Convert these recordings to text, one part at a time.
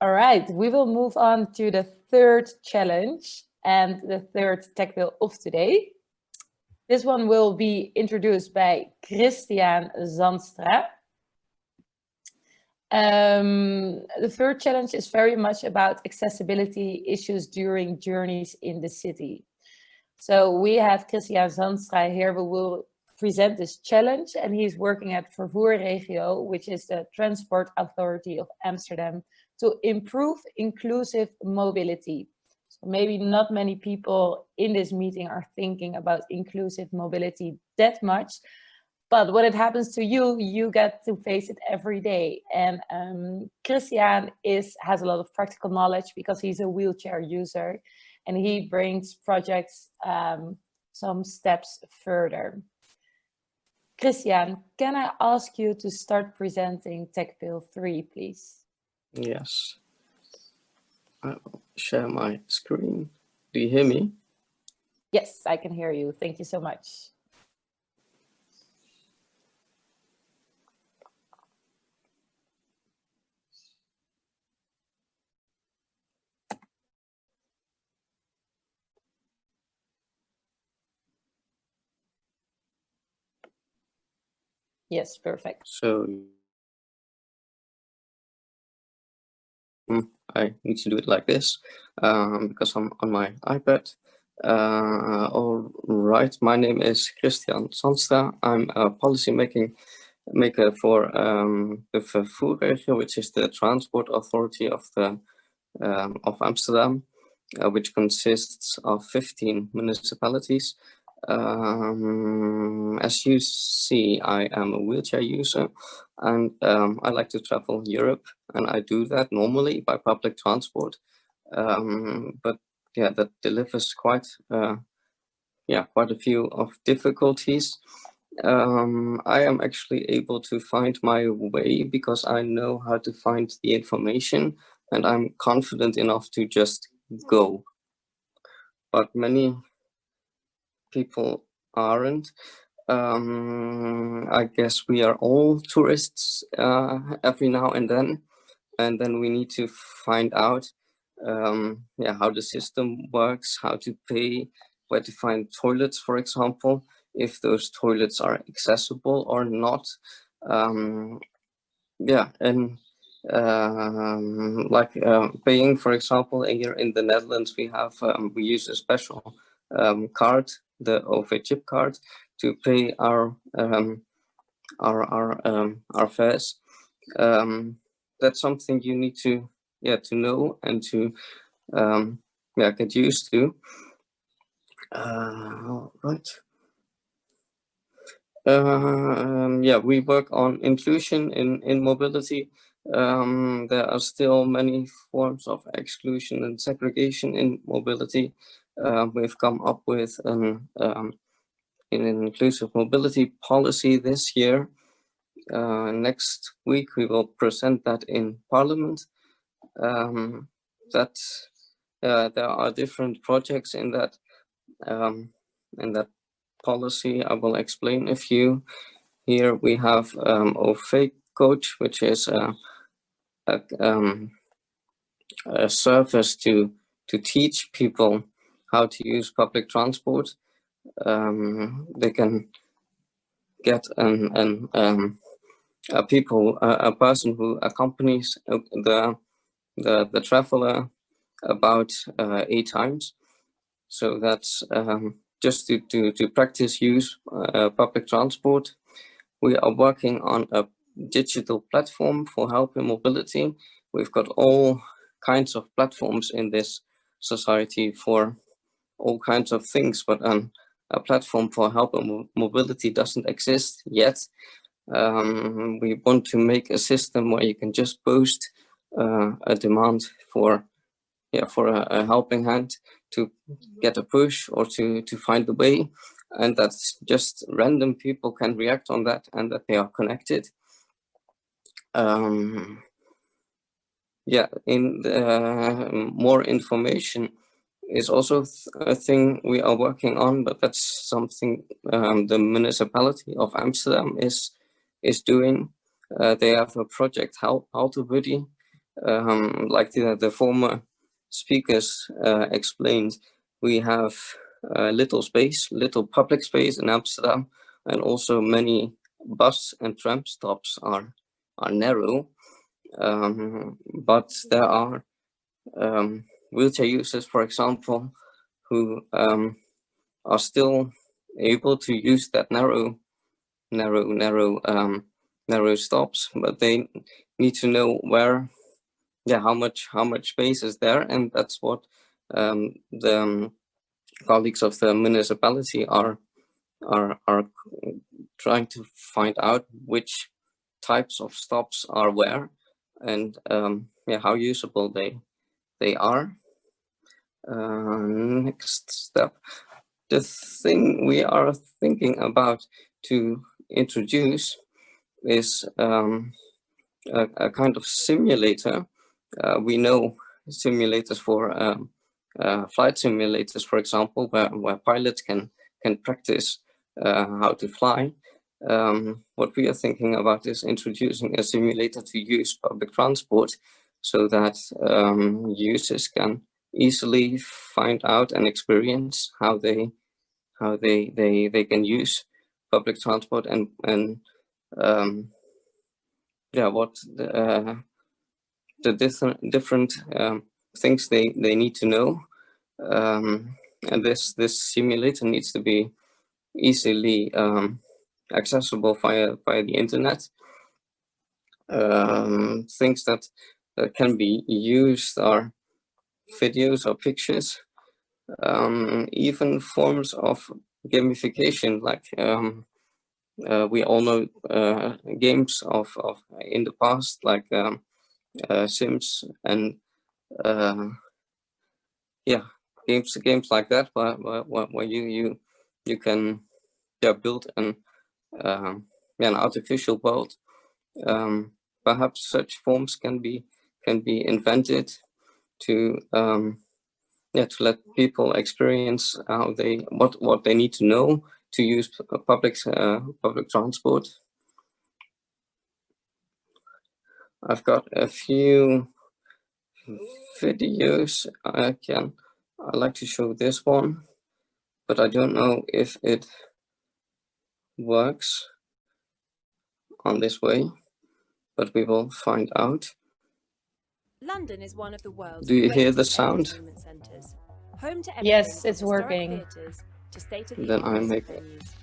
All right, we will move on to the third challenge and the third Techpill of today. This one will be introduced by Christian Zandstra. The third challenge is very much about accessibility issues during journeys in the city. So we have Christian Zandstra here who will present this challenge, and he's working at Vervoerregio, which is the Transport Authority of Amsterdam, to improve inclusive mobility. So maybe not many people in this meeting are thinking about inclusive mobility that much, but when it happens to you, you get to face it every day. And Christian has a lot of practical knowledge because he's a wheelchair user, and he brings projects some steps further. Christian, can I ask you to start presenting Techpill 3, please? Yes. I will share my screen. Do you hear me? Yes, I can hear you. Thank you so much. Yes, perfect. So I need to do it like this because I'm on my iPad. All right, my name is Christian Zandstra. I'm a policy maker for the Vervoerregio, which is the transport authority of Amsterdam, which consists of 15 municipalities. As you see, I am a wheelchair user, and I like to travel Europe, and I do that normally by public transport. But yeah, that delivers quite a few of difficulties. I am actually able to find my way because I know how to find the information, and I'm confident enough to just go. But many people aren't. I guess we are all tourists every now and then we need to find out how the system works, how to pay, where to find toilets, for example, if those toilets are accessible or not. Paying, for example, here in the Netherlands, we use a special card, the OV chip card, to pay our fares. That's something you need to know and to get used to. Right. We work on inclusion in mobility. There are still many forms of exclusion and segregation in mobility. We've come up with an inclusive mobility policy this year. Next week we will present that in Parliament. There are different projects in that policy. I will explain a few. Here we have OV Coach, which is a service to teach people how to use public transport. They can get a person who accompanies the traveler about 8 times. So that's just to practice use public transport. We are working on a digital platform for help in mobility. We've got all kinds of platforms in this society for all kinds of things, but a platform for help in mobility doesn't exist yet. We want to make a system where you can just post a demand for a helping hand to get a push or to find the way, and that's just random people can react on that and that they are connected. More information is also a thing we are working on, but that's something the municipality of Amsterdam is doing. They have a project, Haltebuddy, like the former speakers explained, we have little public space in Amsterdam, and also many bus and tram stops are narrow. But there are wheelchair users, for example, who are still able to use that narrow stops, but they need to know where, how much space is there, and that's what the colleagues of the municipality are trying to find out which types of stops are where, and how usable they are. Next step. The thing we are thinking about to introduce is a kind of simulator. We know simulators for flight simulators, for example, where pilots can practice how to fly. What we are thinking about is introducing a simulator to use public transport, so that users can easily find out and experience how they can use public transport, and what the different things they need to know, and this simulator needs to be easily accessible via the internet. Things that can be used are videos or pictures, even forms of gamification, like we all know games of in the past, like Sims, and games like that, where you can build an artificial world. Perhaps such forms can be invented to let people experience how what they need to know to use public transport. I've got a few videos. I like to show this one, but I don't know if it works on this way, but we will find out. London is one of the world's Do you hear the greatest sound? entertainment centres, home to Yes, everything it's from historic working. theatres to state-of-the-art Then I music make venues.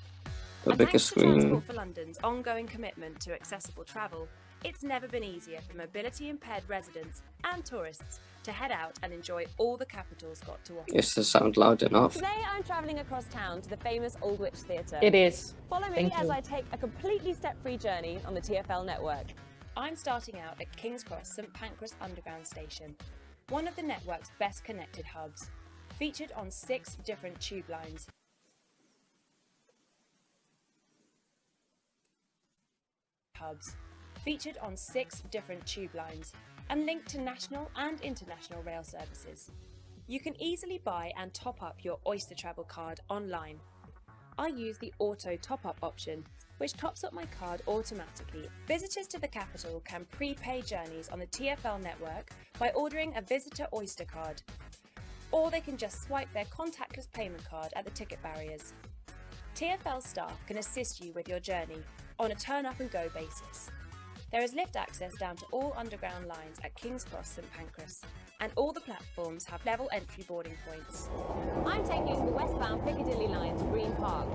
a And bigger thanks to screen. Transport for London's ongoing commitment to accessible travel, it's never been easier for mobility-impaired residents and tourists to head out and enjoy all the capital's got to offer. Is the sound loud enough? Today I'm travelling across town to the famous Aldwych Theatre. It is. Follow me Thank as you. I take a completely step-free journey on the TfL network. I'm starting out at King's Cross St Pancras Underground Station, one of the network's best connected hubs, featured on 6 different tube lines. Featured on 6 different tube lines and linked to national and international rail services. You can easily buy and top up your Oyster Travel card online. I use the auto top-up option, which tops up my card automatically. Visitors to the capital can prepay journeys on the TfL network by ordering a visitor Oyster card, or they can just swipe their contactless payment card at the ticket barriers. TfL staff can assist you with your journey on a turn-up-and-go basis. There is lift access down to all underground lines at King's Cross St Pancras, and all the platforms have level entry boarding points. I'm taking the westbound Piccadilly line to Green Park,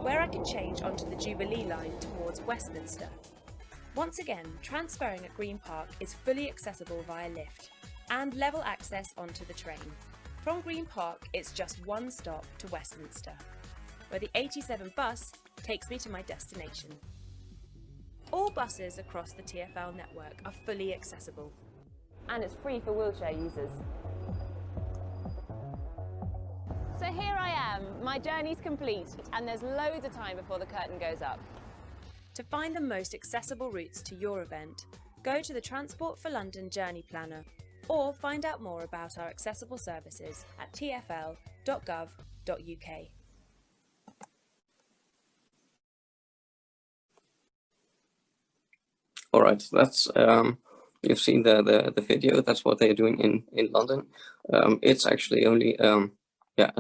where I can change onto the Jubilee line towards Westminster. Once again, transferring at Green Park is fully accessible via lift, and level access onto the train. From Green Park, it's just one stop to Westminster, where the 87 bus takes me to my destination. All buses across the TfL network are fully accessible. and it's free for wheelchair users. So here I am, my journey's complete, and there's loads of time before the curtain goes up. To find the most accessible routes to your event, go to the Transport for London Journey Planner, or find out more about our accessible services at tfl.gov.uk. All right, that's you've seen the video. That's what they're doing in London. It's actually only yeah,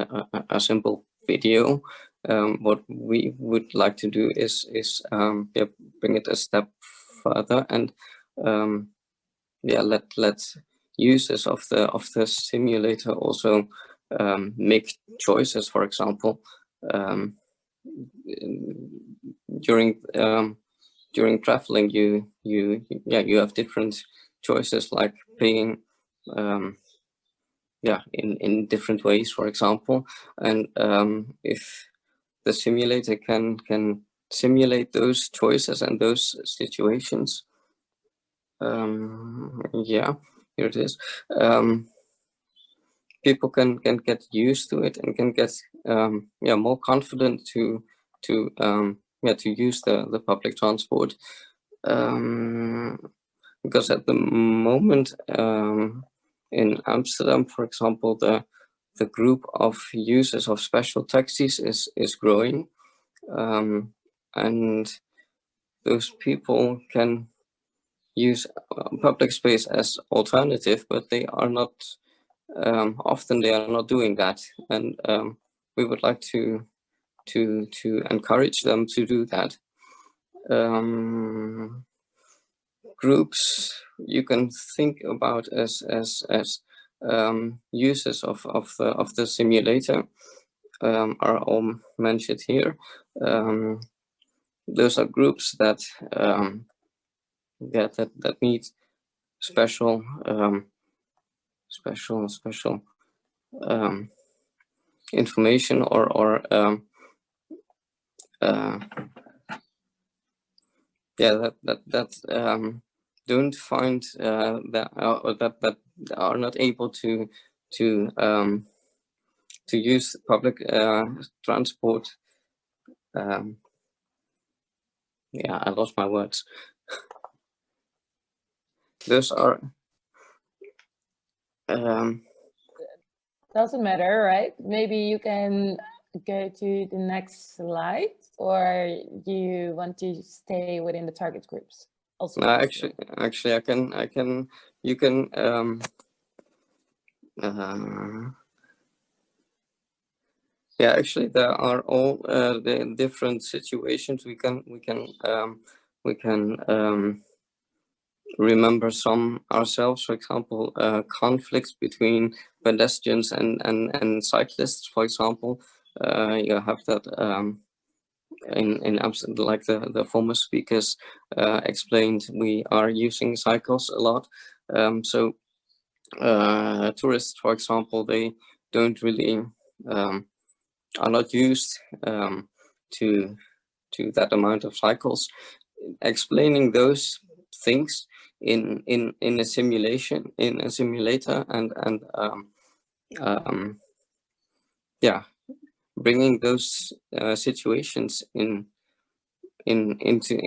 a simple video. What we would like to do is yeah, bring it a step further and yeah, let users of the simulator also make choices. For example, during traveling, you have different choices, like paying yeah, in different ways, for example. And if the simulator can simulate those choices and those situations, yeah, here it is. People can get used to it and can get yeah, more confident to yeah, to use the public transport. Because at the moment in Amsterdam, for example, the group of users of special taxis is growing, and those people can use public space as alternative, but they are not often they are not doing that, and we would like to encourage them to do that. Groups you can think about as users of the simulator are all mentioned here. Those are groups that yeah, that need special information or yeah, that don't find that or that are not able to use public transport. Yeah, I lost my words. Those are Doesn't matter, right? Maybe you can go to the next slide, or you want to stay within the target groups? Also, actually I can you can yeah, actually there are all the different situations we can remember some ourselves. For example, conflicts between pedestrians and cyclists, for example. You have that in Amsterdam, like the former speakers explained, we are using cycles a lot. So tourists, for example, they don't really are not used to that amount of cycles. Explaining those things in a simulation, in a simulator, and yeah, bringing those situations into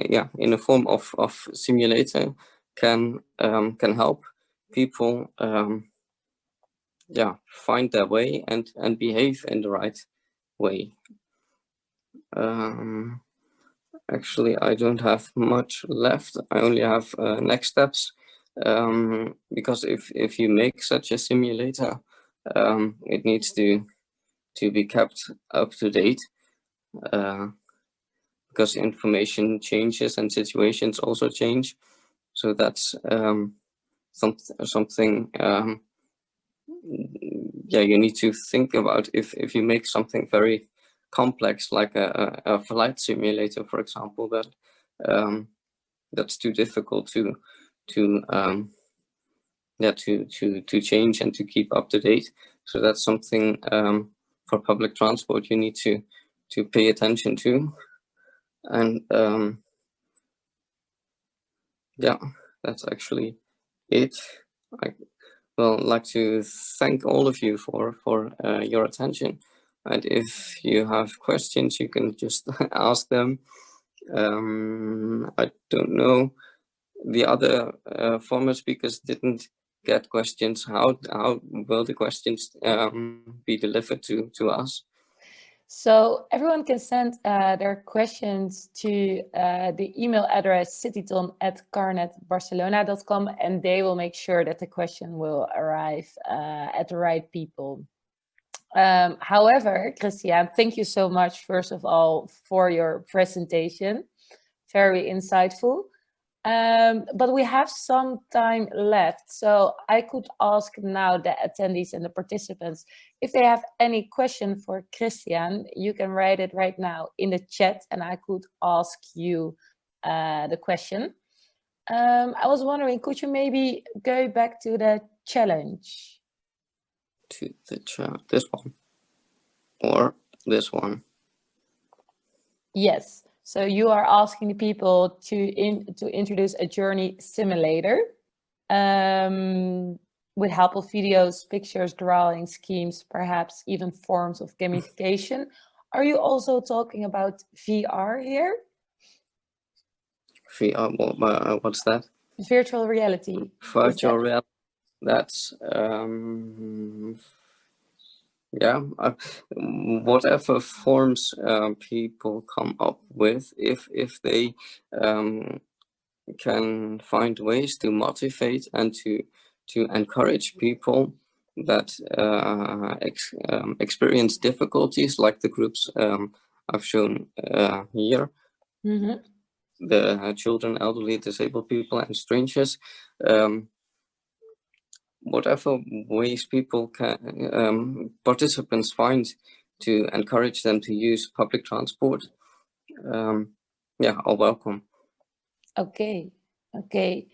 yeah, in a form of simulator can help people yeah, find their way and behave in the right way. Actually, I don't have much left. I only have next steps, because if you make such a simulator, it needs to be kept up to date, because information changes and situations also change. So that's something yeah, you need to think about if you make something very complex, like a flight simulator, for example, that that's too difficult to yeah, to change and to keep up to date. So that's something for public transport you need to pay attention to. And yeah, that's actually it. I would like to thank all of you for your attention. And if you have questions, you can just ask them. I don't know, the other former speakers didn't get questions. How will the questions be delivered to us? So everyone can send their questions to the email address citython@carnetbarcelona.com, and they will make sure that the question will arrive at the right people. However, Christian, thank you so much, first of all, for your presentation. Very insightful. But we have some time left, so I could ask now the attendees and the participants if they have any question for Christian. You can write it right now in the chat, and I could ask you the question. I was wondering, could you maybe go back to the challenge? To the this one or this one? Yes. So you are asking the people to introduce a journey simulator with helpful videos, pictures, drawings, schemes, perhaps even forms of gamification. Are you also talking about VR here? VR, what's that? Virtual reality. Virtual reality. That's yeah, whatever forms people come up with, if they can find ways to motivate and to encourage people that experience difficulties, like the groups I've shown here. Mm-hmm. The children, elderly, disabled people, and strangers. Whatever ways people can, participants find to encourage them to use public transport, yeah, are welcome. Okay, okay.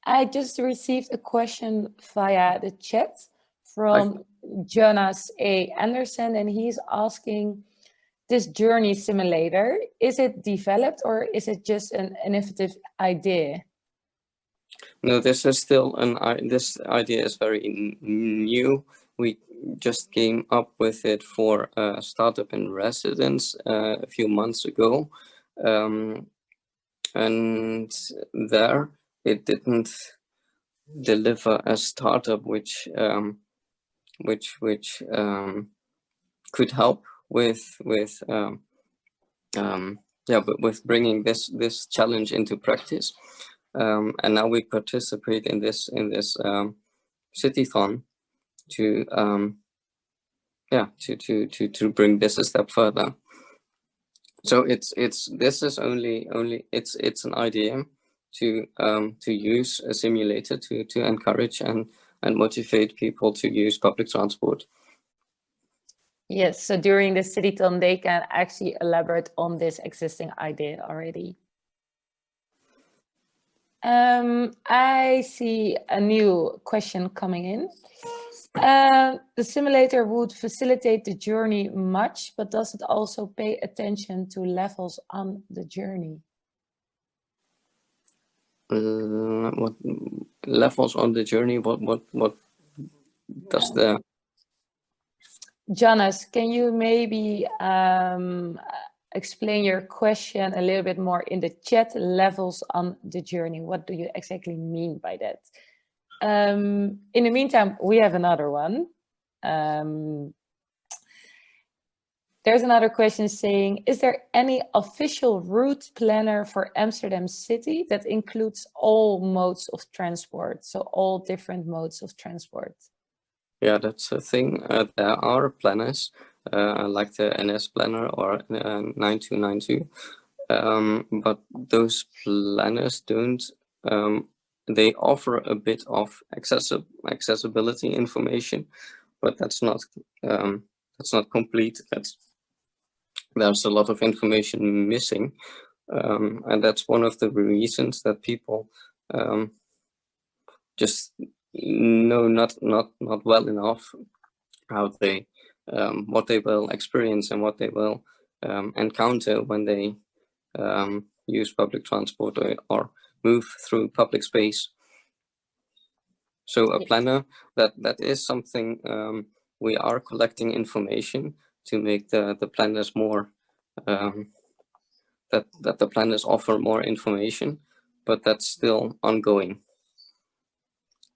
I just received a question via the chat from Jonas A. Anderson, and he's asking, this journey simulator, is it developed or is it just an innovative idea? No, this is still this idea is very new. We just came up with it for a startup in residence a few months ago, and there it didn't deliver a startup which could help with bringing this challenge into practice. And now we participate in this Citython to bring this a step further. So it's an idea to use a simulator to encourage and motivate people to use public transport. Yes, so during the Citython, they can actually elaborate on this existing idea already. I see a new question coming in. The simulator would facilitate the journey much, but does it also pay attention to levels on the journey? What levels on the journey? What does the... Jonas, can you maybe explain your question a little bit more in the chat? Levels on the journey, what do you exactly mean by that? In the meantime, we have another one. There's another question saying, is there any official route planner for Amsterdam City that includes all modes of transport? So all different modes of transport. Yeah, that's a thing. There are planners like the NS planner or 9292, but those planners don't. They offer a bit of accessibility information, but that's not complete. There's a lot of information missing, and that's one of the reasons that people just know not well enough how they what they will experience and what they will encounter when they use public transport or move through public space. So a planner, that is something we are collecting information to make the planners more that the planners offer more information, but that's still ongoing.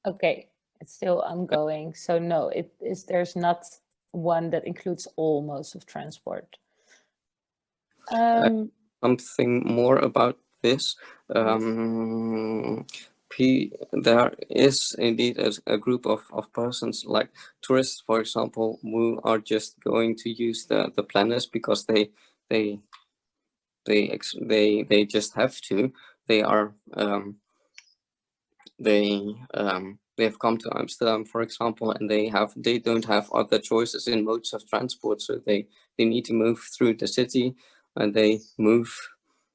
Okay, it's still ongoing. So no, there's not one that includes all modes of transport. Something more about this. There is indeed a group of persons, like tourists, for example, who are just going to use the planners because they just have to. They are they have come to Amsterdam, for example, and they don't have other choices in modes of transport, so they need to move through the city, and they move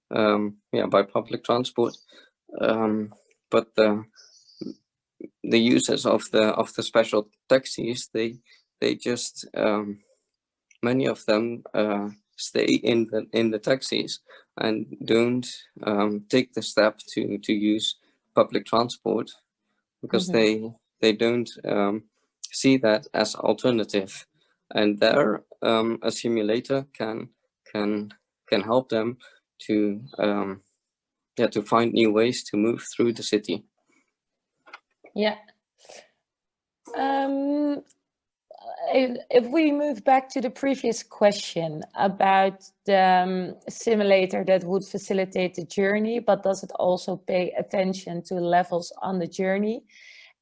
by public transport. But the users of the special taxis, they just many of them stay in the taxis and don't take the step to use public transport, because they don't see that as alternative, and there a simulator can help them to to find new ways to move through the city. Yeah. If we move back to the previous question about the simulator that would facilitate the journey, but does it also pay attention to levels on the journey?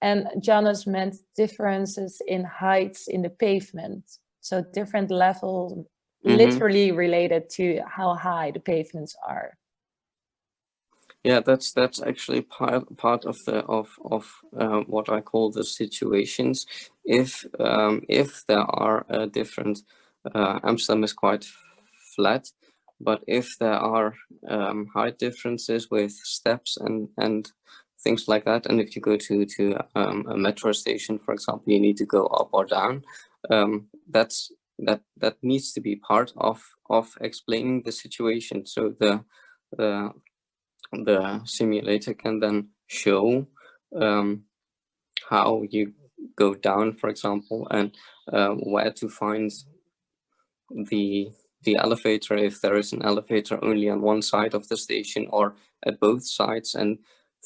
And Jonas meant differences in heights in the pavement. So different levels, literally related to how high the pavements are. Yeah, that's actually part of what I call the situations. If there are different, Amsterdam is quite flat, but if there are height differences with steps and things like that, and if you go to a metro station, for example, you need to go up or down. That needs to be part of explaining the situation. So the simulator can then show how you go down, for example, and where to find the elevator, if there is an elevator only on one side of the station or at both sides, and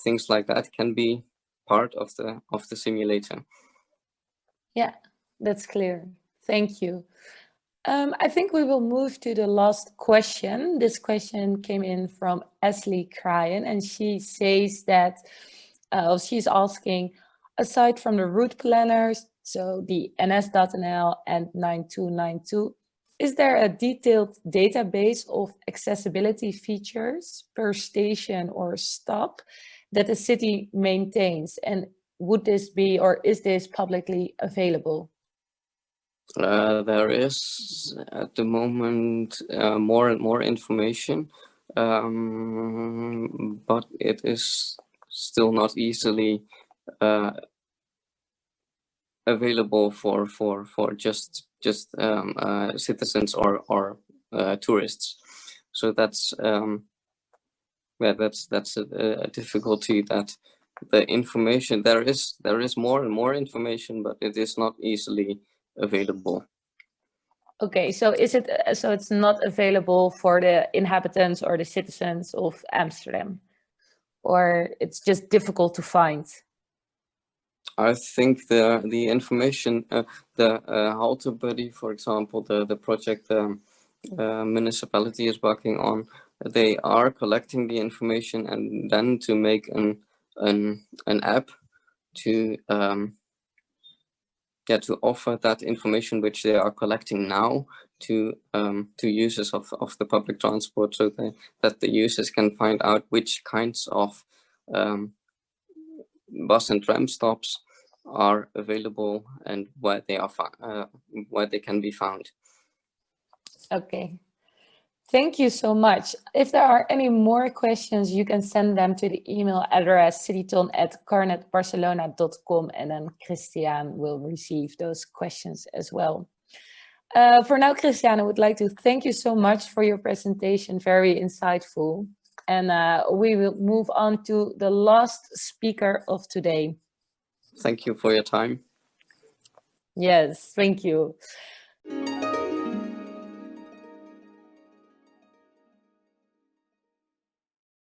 things like that can be part of the simulator. Yeah, that's clear. Thank you. I think we will move to the last question. This question came in from Ashley Cryan, and she says that she's asking, aside from the route planners, so the NS.nl and 9292, is there a detailed database of accessibility features per station or stop that the city maintains? And would this be, or is this publicly available? There is at the moment more and more information, but it is still not easily available for just citizens or tourists. So that's that's a difficulty, that the information there is more and more information, but it is not easily available. Okay, so is it so it's not available for the inhabitants or the citizens of Amsterdam, or it's just difficult to find? I think the information, the Halter Buddy, for example, the project the municipality is working on, they are collecting the information and then to make an app to to offer that information which they are collecting now to users of the public transport, so that the users can find out which kinds of bus and tram stops are available and where they are where they can be found. Okay, thank you so much. If there are any more questions, you can send them to the email address citython@carnetbarcelona.com, and then Christian will receive those questions as well. For now, Christian, I would like to thank you so much for your presentation, very insightful. And we will move on to the last speaker of today. Thank you for your time. Yes, thank you.